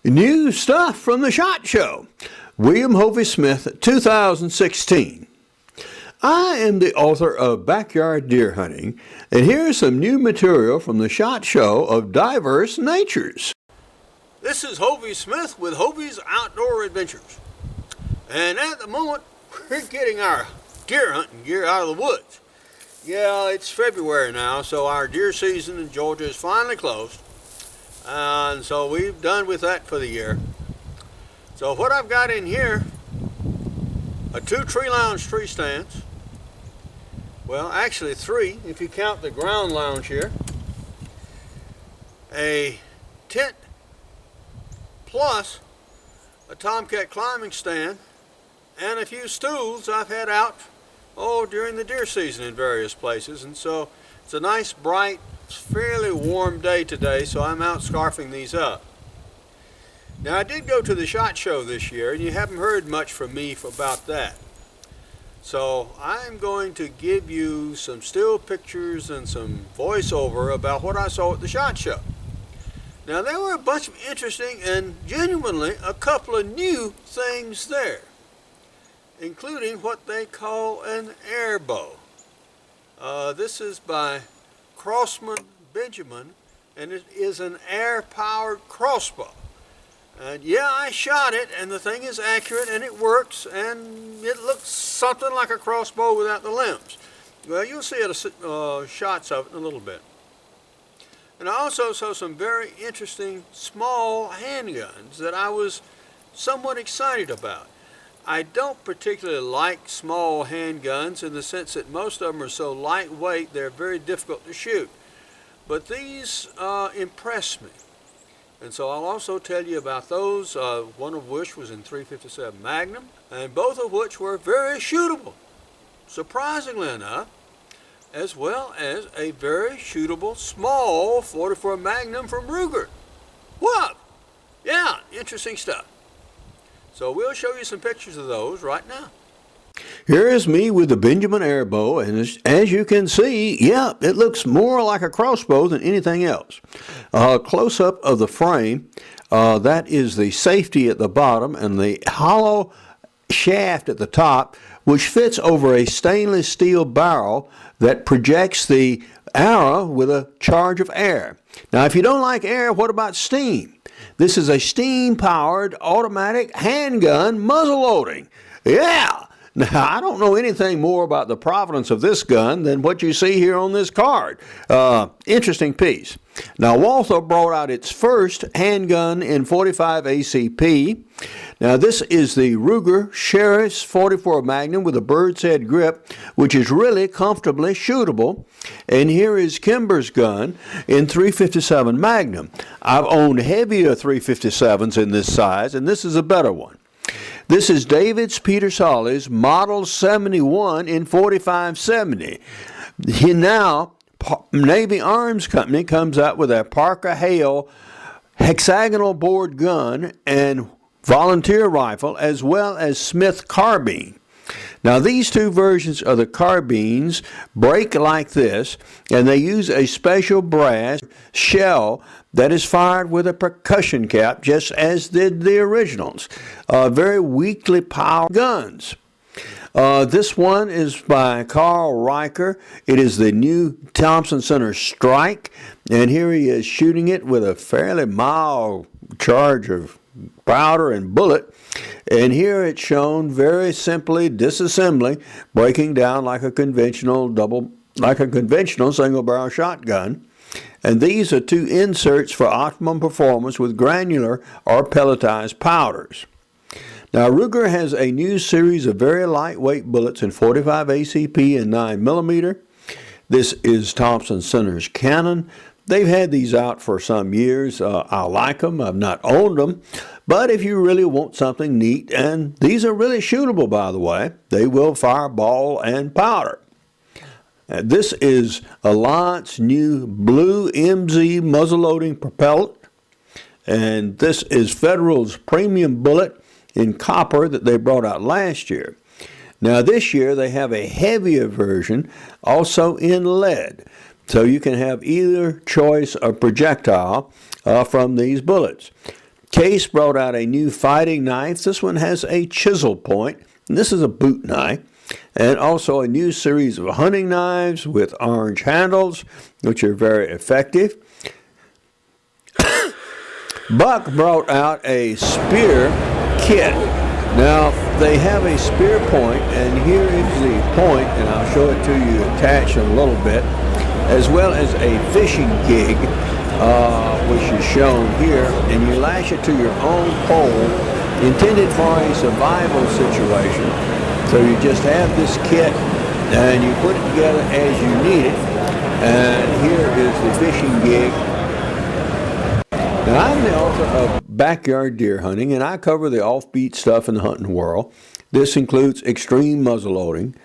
New stuff from the SHOT Show. William Hovey Smith, 2016. I am the author of Backyard Deer Hunting, and here's some new material from the SHOT Show of diverse natures. This is Hovey Smith with Hovey's Outdoor Adventures. And at the moment, we're getting our deer hunting gear out of the woods. Yeah, it's February now, so our deer season in Georgia is finally closed. And so we've done with that for the year. So what I've got in here are 2 tree lounge tree stands. Well, actually 3 if you count the ground lounge here. A tent plus a tomcat climbing stand and a few stools I've had out during the deer season in various places. And so it's a nice bright, fairly warm day today, so I'm out scarfing these up. Now, I did go to the SHOT Show this year, and you haven't heard much from me about that. So I'm going to give you some still pictures and some voiceover about what I saw at the SHOT Show. Now, there were a bunch of interesting and genuinely a couple of new things there, including what they call an air bow. This is by Crossman Benjamin, and it is an air-powered crossbow. And yeah, I shot it, and the thing is accurate, and it works, and it looks something like a crossbow without the limbs. Well, you'll see shots of it in a little bit. And I also saw some very interesting small handguns that I was somewhat excited about. I don't particularly like small handguns in the sense that most of them are so lightweight they're very difficult to shoot. But these impress me. And so I'll also tell you about those, one of which was in .357 Magnum, and both of which were very shootable, surprisingly enough, as well as a very shootable small .44 Magnum from Ruger. What? Yeah, interesting stuff. So we'll show you some pictures of those right now. Here is me with the Benjamin airbow, and as you can see, yeah, it looks more like a crossbow than anything else. Close-up of the frame, that is the safety at the bottom and the hollow shaft at the top, which fits over a stainless steel barrel that projects the arrow with a charge of air. Now, if you don't like air, what about steam? This is a steam-powered automatic handgun muzzleloading. Yeah! Now, I don't know anything more about the provenance of this gun than what you see here on this card. Interesting piece. Now, Walther brought out its first handgun in .45 ACP. Now, this is the Ruger Sheriff's .44 Magnum with a bird's head grip, which is really comfortably shootable. And here is Kimber's gun in .357 Magnum. I've owned heavier .357s in this size, and this is a better one. This is Davide Pedersoli's Model 71 in .45-70. Now, Navy Arms Company comes out with a Parker Hale hexagonal bored gun and volunteer rifle, as well as Smith carbine. Now, these two versions of the carbines break like this, and they use a special brass shell that is fired with a percussion cap, just as did the originals. Very weakly powered guns. This one is by Carl Riker. It is the new Thompson Center Strike, and here he is shooting it with a fairly mild charge of powder and bullet. And here it's shown very simply disassembling, breaking down like a conventional single barrel shotgun. And these are 2 inserts for optimum performance with granular or pelletized powders. Now, Ruger has a new series of very lightweight bullets in .45 ACP and 9mm. This is Thompson Center's Cannon. They've had these out for some years. I like them. I've not owned them. But if you really want something neat, and these are really shootable, by the way, they will fire ball and powder. This is Alliance new blue MZ muzzleloading propellant. And this is Federal's premium bullet in copper that they brought out last year. Now, this year they have a heavier version, also in lead. So you can have either choice of projectile from these bullets. Case brought out a new fighting knife. This one has a chisel point, and this is a boot knife. And also a new series of hunting knives with orange handles, which are very effective. Buck brought out a spear kit. Now, they have a spear point, and here is the point, and I'll show it to you attached in a little bit, as well as a fishing gig, which is shown here, and you lash it to your own pole, intended for a survival situation. So you just have this kit, and you put it together as you need it, and here is the fishing gig. Now, I'm the author of Backyard Deer Hunting, and I cover the offbeat stuff in the hunting world. This includes extreme muzzleloading,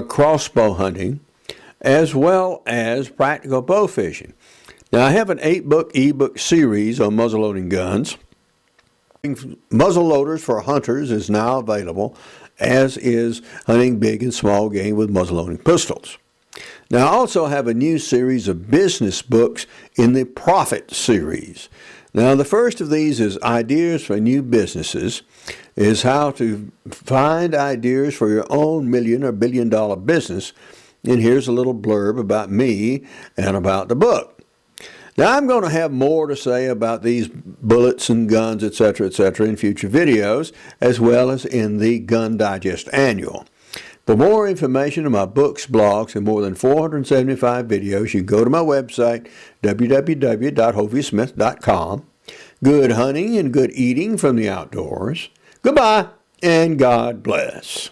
crossbow hunting, as well as practical bow fishing. Now, I have an 8-book ebook series on muzzleloading guns. Muzzleloaders for hunters is now available, as is hunting big and small game with muzzleloading pistols. Now, I also have a new series of business books in the Profit series. Now, the first of these is Ideas for New Businesses, is how to find ideas for your own $1 or $1 billion business. And here's a little blurb about me and about the book. Now, I'm going to have more to say about these bullets and guns, etc., in future videos, as well as in the Gun Digest Annual. For more information on my books, blogs, and more than 475 videos, you can go to my website, www.hoviesmith.com. Good hunting and good eating from the outdoors. Goodbye, and God bless.